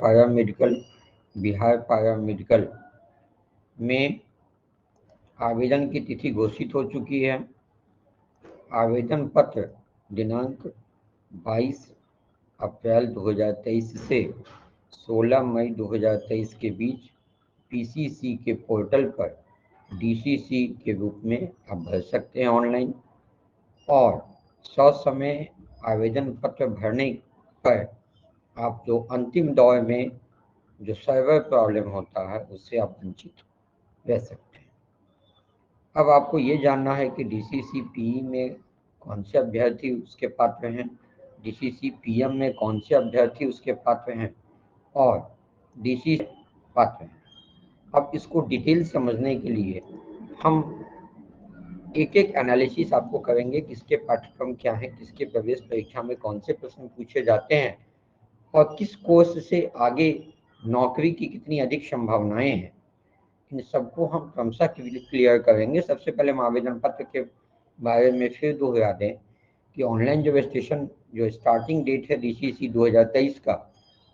Paramedical Bihar paramedical में आवेदन की तिथि घोषित हो चुकी है। आवेदन पत्र दिनांक 22 अप्रैल 2023 से 16 मई 2023 के बीच पीसीसी के पोर्टल पर डीसीसी के रूप में आप भर सकते हैं ऑनलाइन, और ससमय आवेदन पत्र भरने पर आप जो अंतिम दौर में जो सर्वर प्रॉब्लम होता है उससे आप वंचित रह सकते हैं। अब आपको ये जानना है कि डीसीसी पीई में कौन से अभ्यर्थी उसके पात्र हैं, डीसीसी पीएम में कौन से अभ्यर्थी उसके पात्र हैं और डीसीसी पात्र हैं। अब इसको डिटेल समझने के लिए हम एक एक एनालिसिस आपको करेंगे, किसके पाठ्यक्रम क्या है, किसके प्रवेश परीक्षा में कौन से प्रश्न पूछे जाते हैं और किस कोर्स से आगे नौकरी की कितनी अधिक संभावनाएं हैं। इन सबको हम क्रमशः क्लियर करेंगे। सबसे पहले हम आवेदन पत्र के बारे में फिर दोहरा दें कि ऑनलाइन जो रजिस्ट्रेशन जो स्टार्टिंग डेट है डीसीसी 2023 का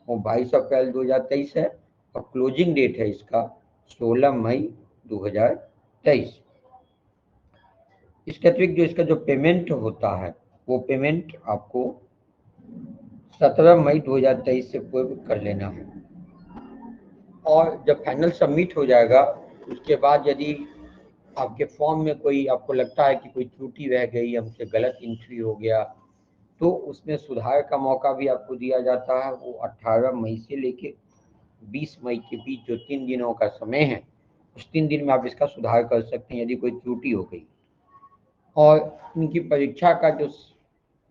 वो 22 अप्रैल 2023 है और क्लोजिंग डेट है इसका 16 मई 2023। इसके अतिरिक्त जो इसका जो पेमेंट होता है वो पेमेंट आपको 17 मई 2023 से पूर्व कर लेना है, और जब फाइनल सबमिट हो जाएगा उसके बाद यदि आपके फॉर्म में कोई आपको लगता है कि कोई त्रुटि रह गई, हमसे गलत एंट्री हो गया, तो उसमें सुधार का मौका भी आपको दिया जाता है। वो 18 मई से लेके 20 मई के बीच जो 3 दिनों का समय है उस 3 दिन में आप इसका सुधार कर सकते हैं यदि कोई त्रुटि हो गई। और इनकी परीक्षा का जो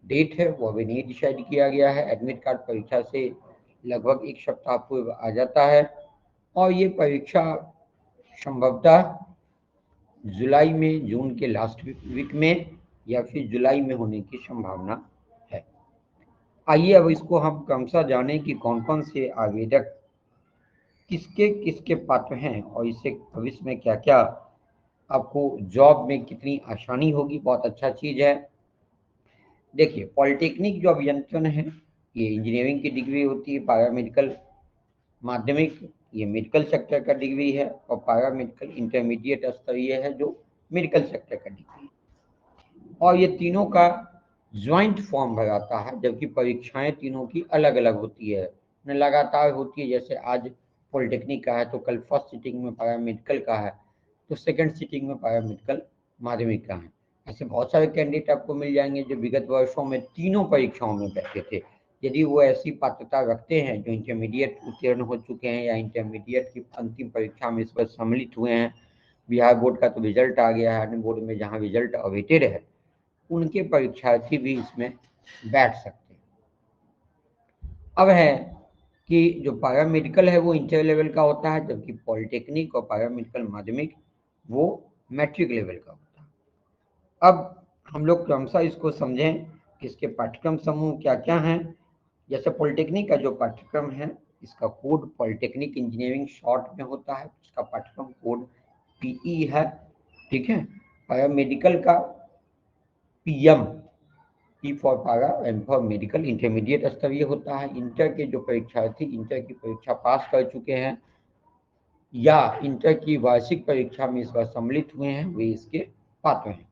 डेट है वो अभी नहीं डिसाइड किया गया है। एडमिट कार्ड परीक्षा से लगभग एक सप्ताह पूर्व आ जाता है और ये परीक्षा संभवतः जुलाई में, जून के लास्ट वीक में या फिर जुलाई में होने की संभावना है। आइए अब इसको हम क्रमशः जानें कि कौन कौन से आवेदक किसके किसके पात्र हैं और इससे भविष्य में क्या क्या आपको जॉब में कितनी आसानी होगी। बहुत अच्छा चीज़ है। देखिए, पॉलिटेक्निक जो अभियंत्रण है ये इंजीनियरिंग की डिग्री होती है। पैरामेडिकल माध्यमिक ये मेडिकल सेक्टर का डिग्री है और पैरामेडिकल इंटरमीडिएट स्तरीय है जो मेडिकल सेक्टर का डिग्री है। और ये तीनों का ज्वाइंट फॉर्म भराता है, जबकि परीक्षाएं तीनों की अलग अलग होती है, न लगातार होती है। जैसे आज पॉलिटेक्निक का है तो कल फर्स्ट सिटिंग में पैरामेडिकल का है, तो सेकंड सिटिंग में पैरामेडिकल माध्यमिक का है। ऐसे बहुत सारे कैंडिडेट आपको मिल जाएंगे जो विगत वर्षों में तीनों परीक्षाओं में बैठे थे। यदि वो ऐसी पात्रता रखते हैं जो इंटरमीडिएट उत्तीर्ण हो चुके हैं या इंटरमीडिएट की अंतिम परीक्षा में इस पर सम्मिलित हुए हैं, बिहार बोर्ड का तो रिजल्ट आ गया है, अन्य बोर्ड में जहाँ रिजल्ट अवेटेड है उनके परीक्षार्थी भी इसमें बैठ सकते हैं। अब है कि जो पैरामेडिकल है वो इंटर लेवल का होता है, जबकि पॉलिटेक्निक और पैरामेडिकल माध्यमिक वो मैट्रिक लेवल का होता है। अब हम लोग क्रमशः इसको समझें कि इसके पाठ्यक्रम समूह क्या क्या हैं। जैसे पॉलिटेक्निक का जो पाठ्यक्रम है इसका कोड पॉलिटेक्निक इंजीनियरिंग शॉर्ट में होता है, इसका पाठ्यक्रम कोड पीई है, ठीक है। पैरामेडिकल का पीएम, पी फॉर पारा, एम फॉर मेडिकल, इंटरमीडिएट स्तरीय होता है। इंटर के जो परीक्षार्थी इंटर की परीक्षा पास कर चुके हैं या इंटर की वार्षिक परीक्षा में इस बार सम्मिलित हुए हैं वे इसके पात्र हैं।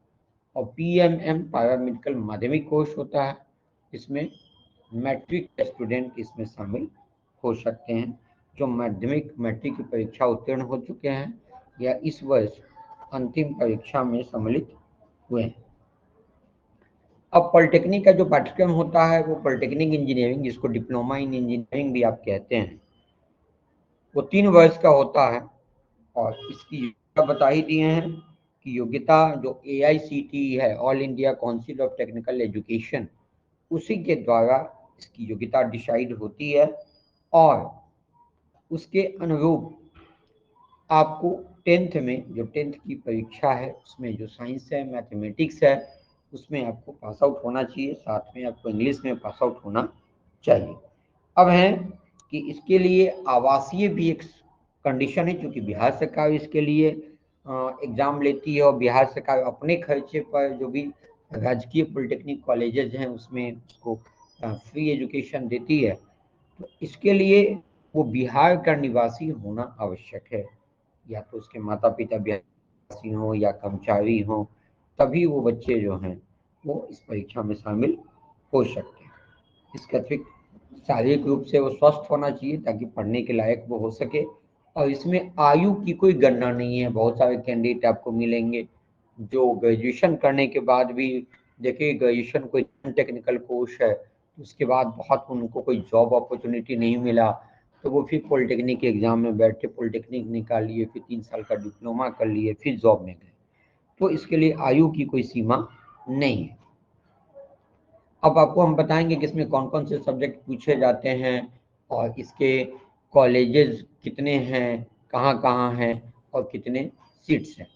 और पीएमएम पैरामेडिकल माध्यमिक कोर्स होता है, इसमें मैट्रिक स्टूडेंट इसमें शामिल हो सकते हैं जो मैट्रिक की परीक्षा उत्तीर्ण हो चुके हैं या इस वर्ष अंतिम परीक्षा में सम्मिलित हुए हैं। अब पॉलिटेक्निक का जो पाठ्यक्रम होता है वो पॉलिटेक्निक इंजीनियरिंग, जिसको डिप्लोमा इन इंजीनियरिंग भी आप कहते हैं, वो 3 वर्ष का होता है। और इसकी योग्यता बता ही दिए हैं कि योग्यता जो AICTE है, all India council of technical education, उसी के द्वारा इसकी योग्यता डिसाइड होती है। और उसके अनुरूप आपको 10th में जो 10th की परीक्षा है उसमें जो साइंस है, मैथमेटिक्स है, उसमें आपको पास आउट होना चाहिए, साथ में आपको इंग्लिश में पास आउट होना चाहिए। अब है कि इसके लिए आवासीय भी एक कंडीशन है, क्योंकि बिहार सरकार इसके लिए एग्ज़ाम लेती है और बिहार सरकार अपने खर्चे पर जो भी राजकीय पॉलिटेक्निक कॉलेजेस हैं उसमें उसको फ्री एजुकेशन देती है। तो इसके लिए वो बिहार का निवासी होना आवश्यक है, या तो उसके माता पिता बिहारी हो या कर्मचारी हो, तभी वो बच्चे जो हैं वो इस परीक्षा में शामिल हो सकते हैं। इसके अतिरिक्त शारीरिक रूप से वो स्वस्थ होना चाहिए ताकि पढ़ने के लायक वो हो सके। और इसमें आयु की कोई गणना नहीं है। बहुत सारे कैंडिडेट आपको मिलेंगे जो ग्रेजुएशन करने के बाद भी, देखिए ग्रेजुएशन कोई टेक्निकल कोर्स है, उसके बाद बहुत उनको कोई जॉब अपॉर्चुनिटी नहीं मिला, तो वो फिर पॉलिटेक्निक के एग्जाम में बैठे, पॉलिटेक्निक निकाल लिए, फिर 3 साल का डिप्लोमा कर लिए, फिर जॉब में गए। तो इसके लिए आयु की कोई सीमा नहीं है। अब आपको हम बताएंगे कि इसमें कौन कौन से सब्जेक्ट पूछे जाते हैं और इसके कॉलेजेस कितने हैं, कहाँ कहाँ हैं और कितने सीट्स हैं,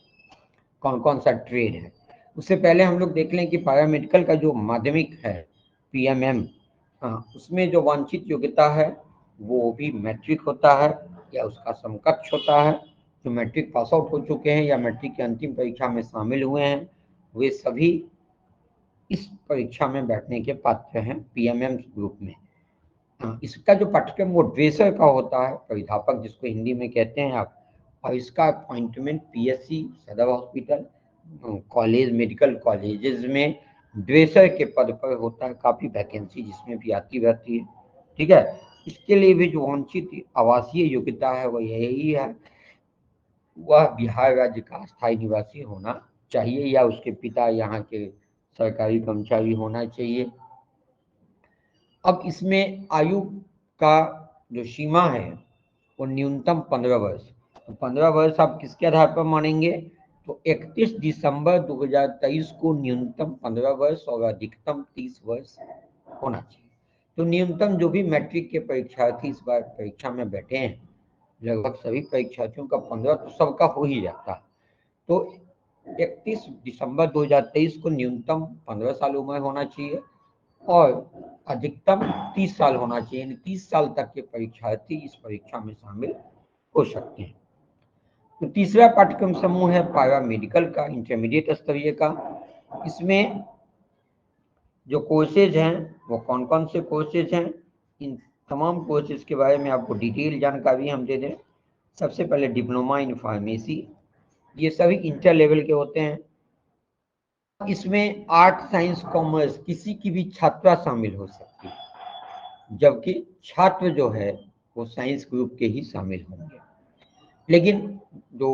कौन कौन सा ट्रेड है। उससे पहले हम लोग देख लें कि पैरामेडिकल का जो माध्यमिक है पीएमएम, उसमें जो वांछित योग्यता है वो भी मैट्रिक होता है या उसका समकक्ष होता है। जो मैट्रिक पास आउट हो चुके हैं या मैट्रिक की अंतिम परीक्षा में शामिल हुए हैं, वे सभी इस परीक्षा में बैठने के पात्र हैं पीएमएम ग्रुप में। इसका जो पाठ्यक्रम वो ड्रेसर का होता है, प्राध्यापक जिसको हिंदी में कहते हैं आप, और इसका अपॉइंटमेंट पीएससी, सदर हॉस्पिटल, कॉलेज, मेडिकल कॉलेजेस में ड्रेसर के पद पर होता है। काफ़ी वैकेंसी जिसमें भी आती रहती है, ठीक है। इसके लिए भी जो वांछित आवासीय योग्यता है वह यही है, वह बिहार राज्य का स्थायी निवासी होना चाहिए या उसके पिता यहाँ के सरकारी कर्मचारी होना चाहिए। अब इसमें आयु का जो सीमा है वो न्यूनतम 15 वर्ष। तो 15 वर्ष आप किसके आधार पर मानेंगे? तो 31 दिसंबर 2023 को न्यूनतम 15 वर्ष और अधिकतम 30 वर्ष होना चाहिए। तो न्यूनतम जो भी मैट्रिक के परीक्षार्थी इस बार परीक्षा में बैठे हैं, लगभग सभी परीक्षार्थियों का 15 तो सबका हो ही जाता है। तो 31 दिसंबर 2023 को न्यूनतम 15 साल उम्र होना चाहिए और अधिकतम 30 साल होना चाहिए, यानी 30 साल तक के परीक्षार्थी इस परीक्षा में शामिल हो सकते हैं। तो तीसरा पाठ्यक्रम समूह है पैरा मेडिकल का, इंटरमीडिएट स्तरीय का। इसमें जो कोर्सेज हैं वो कौन कौन से कोर्सेज हैं, इन तमाम कोर्सेज के बारे में आपको डिटेल जानकारी हम दे दें। सबसे पहले डिप्लोमा इन फार्मेसी, ये सभी इंटर लेवल के होते हैं। इसमें आर्ट, साइंस, कॉमर्स किसी की भी छात्रा शामिल हो सकती है, जबकि छात्र जो है वो साइंस ग्रुप के ही शामिल होंगे। लेकिन जो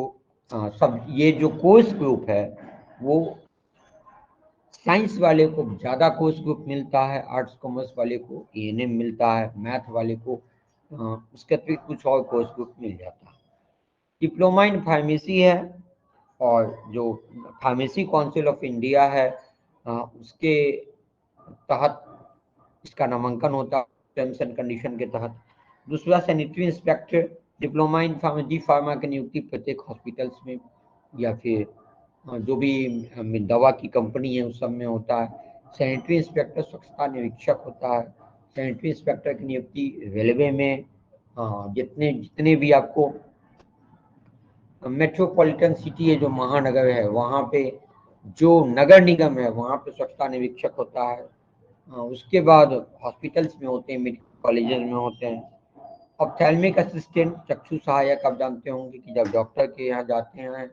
सब ये जो कोर्स ग्रुप है वो साइंस वाले को ज़्यादा कोर्स ग्रुप मिलता है, आर्ट्स कॉमर्स वाले को एएनएम मिलता है, मैथ वाले को उसके अतिरिक्त कुछ और कोर्स ग्रुप मिल जाता है। डिप्लोमा इन फार्मेसी है, और जो फार्मेसी काउंसिल ऑफ इंडिया है उसके तहत इसका नामांकन होता है टर्म्स एंड कंडीशन के तहत। दूसरा sanitary inspector, diploma in pharmacy pharma की नियुक्ति प्रत्येक हॉस्पिटल्स में या फिर जो भी दवा की कंपनी है उस सब में होता है। सैनिटरी इंस्पेक्टर स्वच्छता निरीक्षक होता है। सैनिटरी इंस्पेक्टर की नियुक्ति रेलवे में जितने जितने भी आपको मेट्रोपॉलिटन सिटी है, जो महानगर है, वहाँ पे जो नगर निगम है वहाँ पे स्वच्छता निरीक्षक होता है। उसके बाद हॉस्पिटल्स में होते हैं, मेडिकल कॉलेजेस में होते हैं। ऑप्थेल्मिक असिस्टेंट, चक्षु सहायक, आप जानते होंगे कि जब डॉक्टर के यहाँ जाते हैं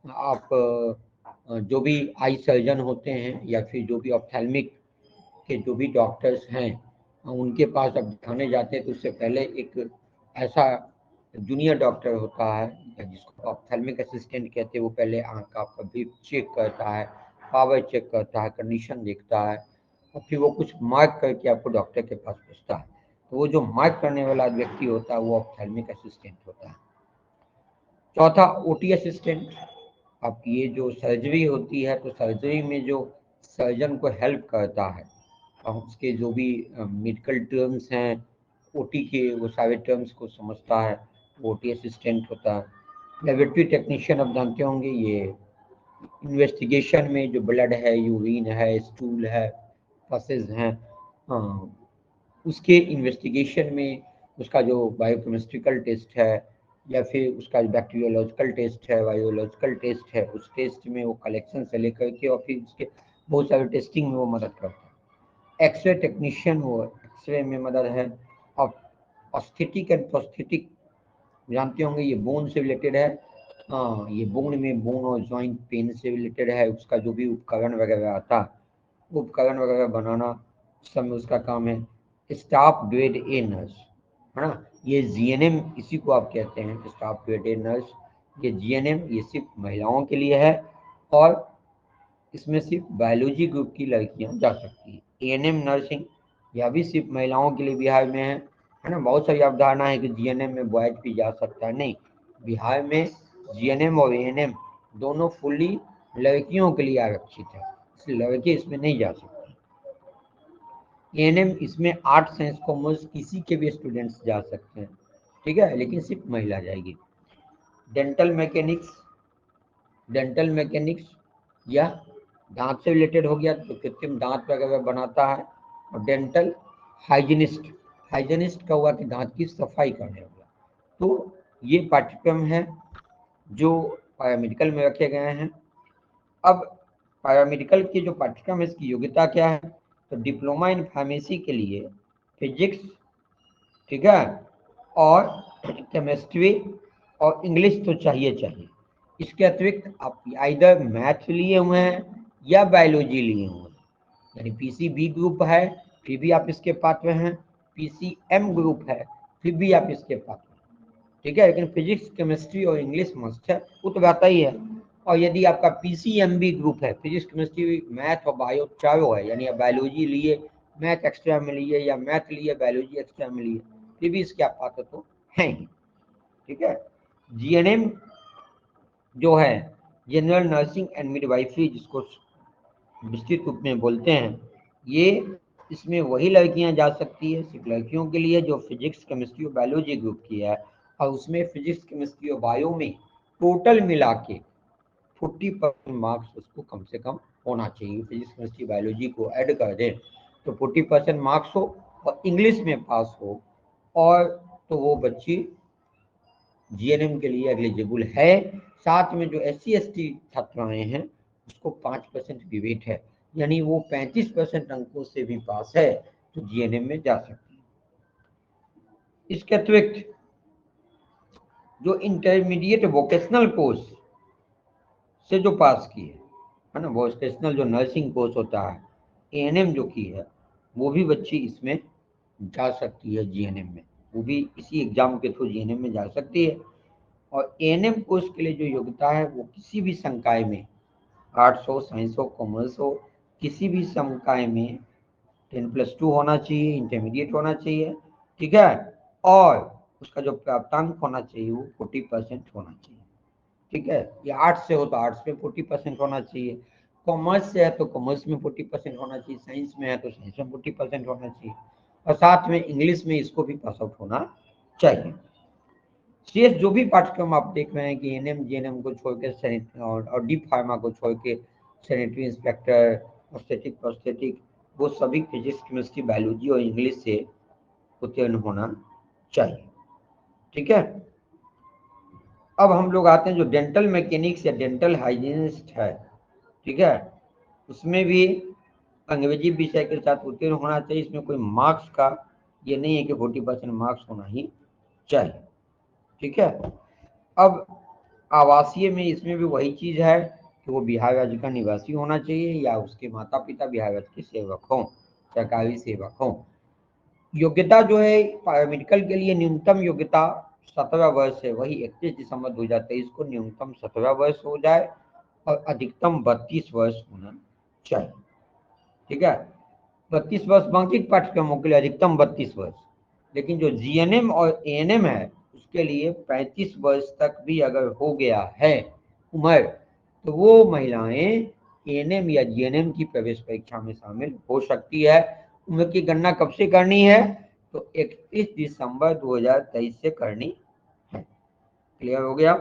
आप, जो भी आई सर्जन होते हैं या फिर जो भी ऑप्थेल्मिक के जो भी डॉक्टर्स हैं उनके पास जब दिखाने जाते हैं तो उससे पहले एक ऐसा जूनियर डॉक्टर होता है जिसको ऑप्थेल्मिक असिस्टेंट कहते हैं। वो पहले आँख का आपका ब्रीफ चेक करता है, पावर चेक करता है, कंडीशन देखता है और फिर वो कुछ मार्क करके आपको डॉक्टर के पास पूछता है। तो वो जो मार्क करने वाला व्यक्ति होता है वो ऑप्थेल्मिक असिस्टेंट होता है। चौथा ओटी असिस्टेंट, आपकी ये जो सर्जरी होती है तो सर्जरी में जो सर्जन को हेल्प करता है और उसके जो भी मेडिकल टर्म्स हैं ओटी के, वो सारे टर्म्स को समझता है, ओटी असिस्टेंट होता है। लेबोरेटरी टेक्नीशियन आप जानते होंगे, ये इन्वेस्टिगेशन में जो ब्लड है, यूरिन है, स्टूल है, पसेज हैं, उसके इन्वेस्टिगेशन में उसका जो बायोकेमिस्ट्रिकल टेस्ट है या फिर उसका बैक्टीरियोलॉजिकल टेस्ट है, वायरोलॉजिकल टेस्ट है, उस टेस्ट में वो कलेक्शन से लेकर के और फिर उसके बहुत सारे टेस्टिंग में वो मदद करता है। एक्सरे टेक्नीशियन, वो एक्सरे में मदद है। और ऑस्थेटिक एंड प्रोस्थेटिक जानते होंगे, ये बोन से रिलेटेड है। हाँ, ये बोन में बोन और जॉइंट पेन से रिलेटेड है। उसका जो भी उपकरण वगैरह आता है, उपकरण वगैरह बनाना सब में उसका काम है। स्टाफ ग्रेड ए नर्स, है ना, ये जीएनएम इसी को आप कहते हैं, स्टाफ ग्रेड ए नर्स। ये जीएनएम ये सिर्फ महिलाओं के लिए है और इसमें सिर्फ बायोलॉजी ग्रुप की लड़कियां जा सकती है। एएनएम नर्सिंग यह भी सिर्फ महिलाओं के लिए बिहार में है ना। बहुत सारी अवधारणा है कि जीएनएम में बॉयज भी जा सकता है, नहीं, बिहार में जीएनएम और एएनएम दोनों फुल्ली लड़कियों के लिए आरक्षित है, इसलिए लड़के इसमें नहीं जा सकते। एएनएम इसमें आर्ट साइंस कॉमर्स किसी के भी स्टूडेंट्स जा सकते हैं, ठीक है, लेकिन सिर्फ महिला जाएगी। डेंटल मैकेनिक्स या दांत से रिलेटेड हो गया तो कृत्रिम दांत वगैरह बनाता है। और डेंटल हाइजीनिस्ट का हुआ कि दांत की सफाई करने होगा। तो ये पाठ्यक्रम है जो पैरामेडिकल में रखे गए हैं। अब पैरामेडिकल के जो पाठ्यक्रम है इसकी योग्यता क्या है, तो डिप्लोमा इन फार्मेसी के लिए फिजिक्स, ठीक है, और केमिस्ट्री और इंग्लिश तो चाहिए। इसके अतिरिक्त आप इधर मैथ लिए हुए हैं या बायोलॉजी लिए हुए हैं, यानी पीसीबी ग्रुप है फिर भी आप इसके पात्र हैं, पीसीएम ग्रुप है फिर भी आप इसके पात्र हैं, ठीक है। लेकिन फिजिक्स केमिस्ट्री और इंग्लिश मस्ट है, वो तो आता ही है। और यदि आपका पीसीएमबी ग्रुप है, फिजिक्स केमिस्ट्री मैथ और बायो चारों है, यानी आप बायोलॉजी लिए मैथ एक्स्ट्रा में लिए या मैथ लिए बायोलॉजी एक्स्ट्रा में लिए, फिर भी इसके आप पात्र तो हैं ही, ठीक है। जीएनएम जो है जनरल नर्सिंग एंड मिडवाइफरी, जिसको विस्तृत रूप में बोलते हैं, ये इसमें वही लड़कियां जा सकती है, सिर्फ लड़कियों के लिए जो फिजिक्स केमिस्ट्री और बायोलॉजी ग्रुप की है। और उसमें फिजिक्स केमिस्ट्री और बायो में टोटल मिला के 40% मार्क्स उसको कम से कम होना चाहिए। फिजिक्स केमिस्ट्री बायोलॉजी को ऐड कर दें तो 40% मार्क्स हो और इंग्लिश में पास हो, और तो वो बच्ची जीएनएम के लिए एलिजिबल है। साथ में जो SC/ST छात्राएं हैं उसको 5% रिबेट है, यानी वो 35% अंकों से भी पास है तो जीएनएम में जा सकती है। इसके अतिरिक्त जो इंटरमीडिएट वोकेशनल कोर्स से जो पास की है ना, वोकेशनल जो नर्सिंग कोर्स होता है, एएनएम जो की है, वो भी बच्ची इसमें जा सकती है जीएनएम में, वो भी इसी एग्जाम के थ्रू जीएनएम में जा सकती है। और एएनएम कोर्स के लिए जो योग्यता है वो किसी भी संकाय में, आर्ट्स हो, साइंस हो, कॉमर्स हो, किसी भी संकाय में 10+2 होना चाहिए, इंटरमीडिएट होना चाहिए, ठीक है। और उसका जो प्राप्तांक होना चाहिए वो 40% होना चाहिए, ठीक है। ये आर्ट्स से हो तो आर्ट्स में 40% होना चाहिए, कॉमर्स से है तो कॉमर्स में 40% होना चाहिए, साइंस में है तो साइंस में 40% होना चाहिए, और साथ में इंग्लिश में इसको भी पास आउट होना चाहिए। शेष जो भी पाठ्यक्रम आप देख रहे हैं कि एनएम जीएनएम को छोड़ के और डीप फार्मा को छोड़ के सैनिटरी इंस्पेक्टर, ऑस्थेटिक प्रोस्थेटिक, वो सभी फिजिक्स केमिस्ट्री बायोलॉजी और इंग्लिश से उत्तीर्ण होना चाहिए, ठीक है। अब हम लोग आते हैं जो डेंटल मैकेनिक्स या डेंटल हाइजीनिस्ट है, ठीक है, उसमें भी अंग्रेजी विषय के साथ उत्तीर्ण होना चाहिए। इसमें कोई मार्क्स का ये नहीं है कि 40% मार्क्स होना ही चाहिए, ठीक है। अब आवासीय में इसमें भी वही चीज है कि वो बिहार राज्य का निवासी होना चाहिए या उसके माता पिता बिहार राज्य के सेवक हों, सरकारी सेवक हों। योग्यता जो है पैरामेडिकल के लिए न्यूनतम योग्यता 17 वर्ष है, वही 31 दिसंबर 2023 को न्यूनतम 17 वर्ष हो जाए और अधिकतम 32 वर्ष होना चाहिए, ठीक है। 32 वर्ष बाकी पाठ्यक्रमों के लिए अधिकतम 32 वर्ष, लेकिन जो जीएनएम और एएनएम है उसके लिए 35 वर्ष तक भी अगर हो गया है उम्र तो वो महिलाएं एएनएम या जीएनएम की प्रवेश परीक्षा में शामिल हो सकती है। उम्र की गणना कब से करनी है, तो 31 दिसंबर 2023 से करनी है। क्लियर हो गया।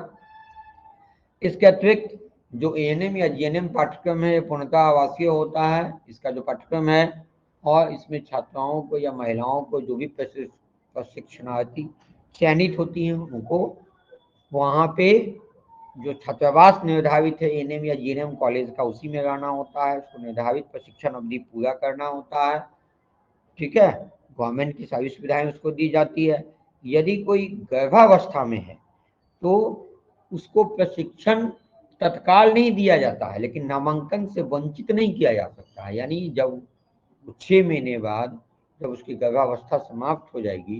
इसके अतिरिक्त जो एएनएम या जीएनएम पाठ्यक्रम है पूर्णतः आवासीय होता है, इसका जो पाठ्यक्रम है, और इसमें छात्राओं को या महिलाओं को जो भी प्रशिक्षणार्थी चयनित होती हैं उनको वहाँ पे जो छात्रावास निर्धारित है एएनएम या जीएनएम कॉलेज का उसी में रहना होता है, उसको निर्धारित प्रशिक्षण अवधि पूरा करना होता है, ठीक है। गवर्नमेंट की सारी सुविधाएं उसको दी जाती है। यदि कोई गर्भावस्था में है तो उसको प्रशिक्षण तत्काल नहीं दिया जाता है, लेकिन नामांकन से वंचित नहीं किया जा सकता है। यानी जब 6 महीने बाद जब उसकी गर्भावस्था समाप्त हो जाएगी,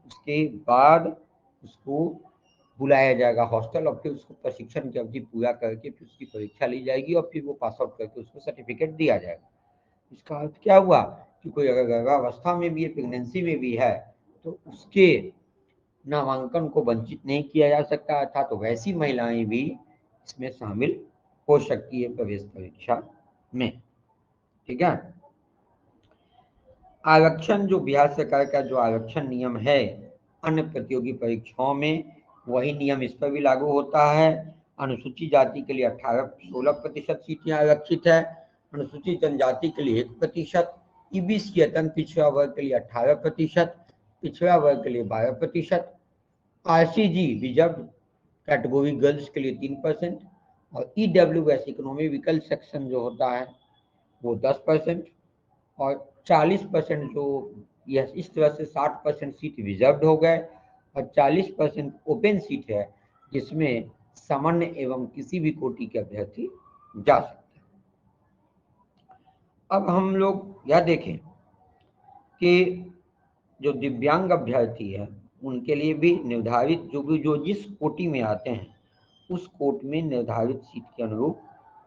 उसके बाद उसको बुलाया जाएगा हॉस्टल, और फिर उसको प्रशिक्षण की अवधि पूरा करके फिर उसकी परीक्षा ली जाएगी और फिर वो पास आउट करके उसको सर्टिफिकेट दिया जाएगा। इसका अर्थ क्या हुआ कि कोई अगर गर्भावस्था में भी है, प्रेगनेंसी में भी है, तो उसके नामांकन को वंचित नहीं किया जा सकता, अर्थात तो वैसी महिलाएं भी इसमें शामिल हो सकती है प्रवेश परीक्षा में। ठीक है। आरक्षण, जो बिहार सरकार का जो आरक्षण नियम है अन्य प्रतियोगी परीक्षाओं में, वही नियम इस पर भी लागू होता है। अनुसूचित जाति के लिए 16% सीटें आरक्षित है, अनुसूचित जनजाति के लिए 1%, ईबीसी अत्यंत पिछड़ा वर्ग के लिए 18%, पिछड़ा वर्ग के लिए 12%, आरसीजी रिजर्व कैटेगरी गर्ल्स के लिए 3%, और ईडब्ल्यूएस इकोनॉमी व्हीकल सेक्शन जो होता है वो 10%, और 40% जो यस, इस तरह से 60% सीट रिजर्व हो गए और 40% ओपन सीट है जिसमें सामान्य एवं किसी भी कोटि के अभ्यर्थी जा सकते हैं। अब हम लोग यह देखें कि जो दिव्यांग अभ्यर्थी है उनके लिए भी निर्धारित जो जिस कोटि में आते हैं उस कोट में निर्धारित सीट के अनुरूप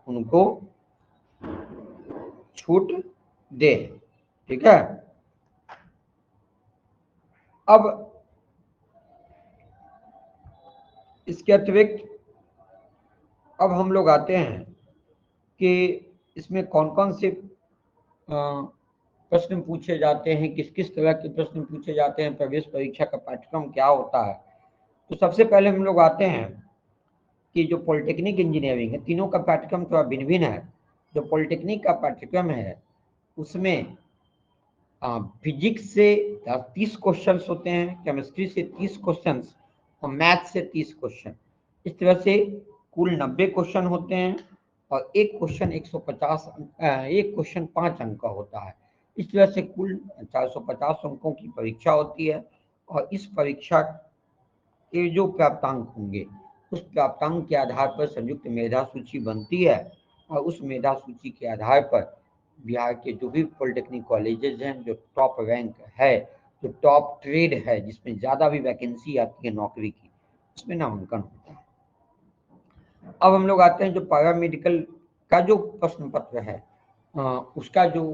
उनको छूट दे। ठीक है। अब इसके अतिरिक्त अब हम लोग आते हैं कि इसमें कौन कौन से प्रश्न पूछे जाते हैं, किस किस तरह के प्रश्न पूछे जाते हैं, प्रवेश परीक्षा का पाठ्यक्रम क्या होता है। तो सबसे पहले हम लोग आते हैं कि जो पॉलिटेक्निक इंजीनियरिंग है, तीनों का पाठ्यक्रम थोड़ा भिन्न भिन्न है। जो पॉलिटेक्निक का पाठ्यक्रम है उसमें फिजिक्स से 30 क्वेश्चन होते हैं, केमिस्ट्री से 30 क्वेश्चन और मैथ से 30 क्वेश्चन। इस तरह से कुल 90 क्वेश्चन होते हैं और एक क्वेश्चन 150 एक क्वेश्चन 5 अंक का होता है। इस तरह से कुल 450 अंकों की परीक्षा होती है और इस परीक्षा के जो प्राप्तांक होंगे उस प्राप्तांक के आधार पर संयुक्त मेधा सूची बनती है और उस मेधा सूची के आधार पर बिहार के जो भी पॉलिटेक्निक कॉलेजेस हैं, जो टॉप रैंक है, जो टॉप ट्रेड है, जिसमें ज़्यादा भी वैकेंसी आती है नौकरी की, उसमें नामांकन होता है। अब हम लोग आते हैं जो पैरामेडिकल का जो प्रश्न पत्र है उसका जो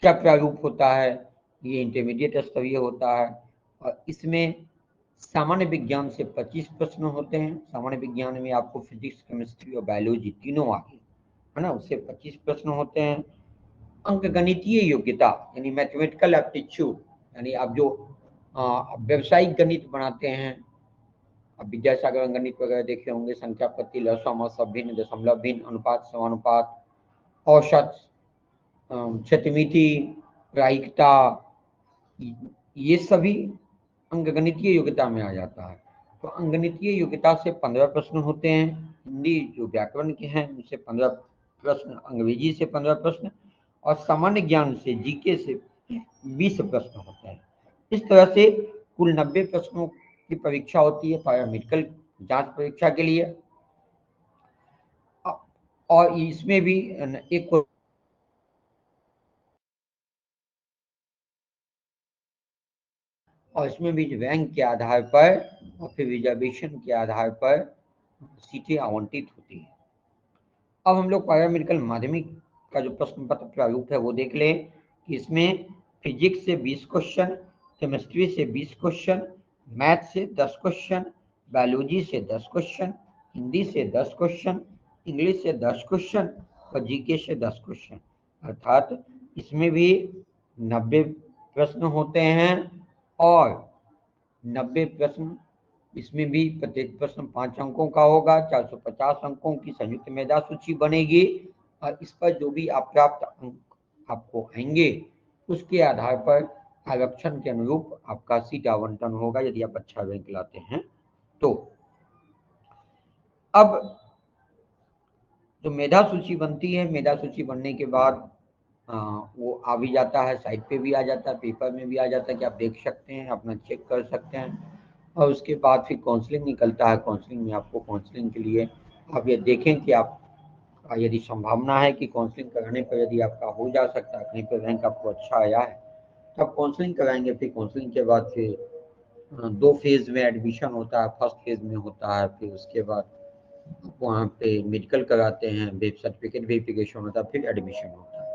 क्या प्रारूप होता है। ये इंटरमीडिएट स्तरीय होता है और इसमें सामान्य विज्ञान से 25 प्रश्न होते हैं। सामान्य विज्ञान में आपको फिजिक्स, केमिस्ट्री और बायोलॉजी तीनों आगे है ना, उससे 25 प्रश्न होते हैं। अंकगणितीय योग्यता यानी मैथमेटिकल एप्टीट्यूड, यानी आप जो व्यावसायिक गणित बनाते हैं, अब विद्यासागर गणित वगैरह देखे होंगे, संख्या पत्ती, लसम, सब भिन्न, दशमलव भिन्न, अनुपात, समानुपात, औसत, क्षतिमिति, प्रायिकता, ये सभी अंकगणितीय योग्यता में आ जाता है। तो अंकगणितीय योग्यता से 15 प्रश्न होते हैं। हिंदी जो व्याकरण के हैं उनसे 15 प्रश्न, अंग्रेजी से 15 प्रश्न और सामान्य ज्ञान से जीके से 20 प्रश्न होते हैं। इस तरह से कुल 90 प्रश्नों की परीक्षा होती है पैरामेडिकल जांच परीक्षा के लिए। और इसमें भी एक और इसमें भी रैंक के आधार पर और फिर रिजर्वेशन के आधार पर सीटें आवंटित होती हैं। अब हम लोग पैरामेडिकल माध्यमिक का जो प्रश्न पत्र प्रारूप है वो देख लें कि इसमें फिजिक्स से 20 क्वेश्चन, केमिस्ट्री से 20 क्वेश्चन, मैथ से 10 क्वेश्चन, बायोलॉजी से 10 क्वेश्चन, हिंदी से 10 क्वेश्चन, इंग्लिश से 10 क्वेश्चन और जीके से 10 क्वेश्चन, अर्थात इसमें भी 90 प्रश्न होते हैं और 90 प्रश्न, इसमें भी प्रत्येक प्रश्न 5 अंकों का होगा। 450 अंकों की संयुक्त मेधा सूची बनेगी और इस पर जो भी आप प्राप्त अंक आपको आएंगे उसके आधार पर आरक्षण के अनुरूप आपका सीट आवंटन होगा यदि आप अच्छा रैंक लाते हैं तो। अब जो मेधा सूची बनती है, मेधा सूची बनने के बाद वो आ भी जाता है, साइट पे भी आ जाता है, पेपर में भी आ जाता है कि आप देख सकते हैं, अपना चेक कर सकते हैं। और उसके बाद फिर काउंसलिंग निकलता है। काउंसलिंग में आपको काउंसलिंग के लिए आप ये देखें कि आप यदि संभावना है कि काउंसलिंग कराने पर यदि आपका हो जा सकता है, कहीं पर रैंक आपको अच्छा आया है, तब काउंसलिंग कराएंगे। फिर काउंसलिंग के बाद फिर 2 फेज में एडमिशन होता है। फर्स्ट फेज में होता है, फिर उसके बाद वहाँ पे मेडिकल कराते हैं, वेब सर्टिफिकेट वेरिफिकेशन होता है, फिर एडमिशन होता है।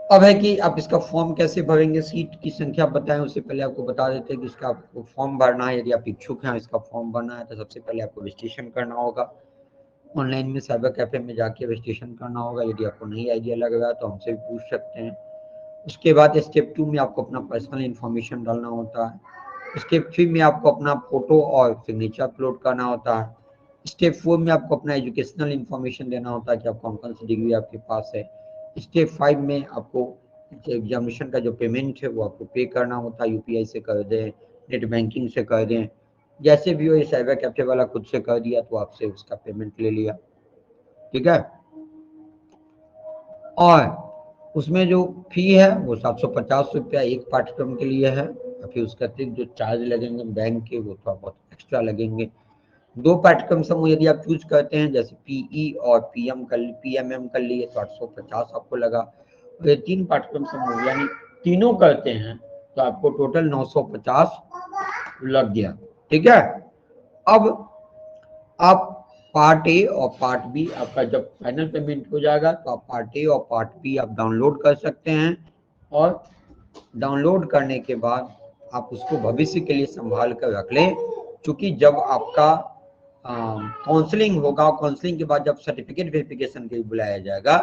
अब है कि आप इसका फॉर्म कैसे भरेंगे, सीट की संख्या बताएं। उससे पहले आपको बता देते हैं कि इसका आपको फॉर्म भरना है। यदि आप इच्छुक हैं इसका फॉर्म भरना है तो सबसे पहले आपको रजिस्ट्रेशन करना होगा। ऑनलाइन में साइबर कैफे में जाके रजिस्ट्रेशन करना होगा। यदि आपको नहीं आइडिया लग रहा है तो हमसे भी पूछ सकते हैं। उसके बाद स्टेप 2 में आपको अपना पर्सनल इन्फॉर्मेशन डालना होता है। स्टेप 3 में आपको अपना फोटो और सिग्नेचर अपलोड करना होता है। स्टेप 4 में आपको अपना एजुकेशनल इन्फॉर्मेशन देना होता है कि आप कौन सी डिग्री आपके पास है। स्टेप 5 में आपको एग्जामिनेशन का जो पेमेंट है वो आपको पे करना होता है। यूपीआई से कर दें, नेट बैंकिंग से कर दें, जैसे भी हो। ये साइबर कैफे वाला खुद से कर दिया तो आपसे उसका पेमेंट ले लिया, ठीक है। और उसमें जो फी है वो 750 रुपया एक पाठ्यक्रम के लिए है। फिर उसका अतिरिक्त जो चार्ज लगेंगे बैंक के वो थोड़ा बहुत एक्स्ट्रा लगेंगे। 2 पाठ्यक्रम समूह यदि आप चूज करते हैं, जैसे पीई और पीएमएम कर लिए तो 850 आपको लगा। और ये 3 पाठ्यक्रम समूह यानी तीनों करते हैं तो आपको टोटल 950 लग गया, ठीक है। अब आप पार्ट ए और पार्ट बी, आपका जब फाइनल पेमेंट हो जाएगा तो आप पार्ट ए और पार्ट बी आप डाउनलोड कर सकते हैं। और डाउनलोड करने के बाद आप उसको भविष्य के लिए संभाल कर रख लें, क्योंकि जब आपका काउंसलिंग होगा, काउंसलिंग के बाद जब सर्टिफिकेट वेरिफिकेशन के लिए बुलाया जाएगा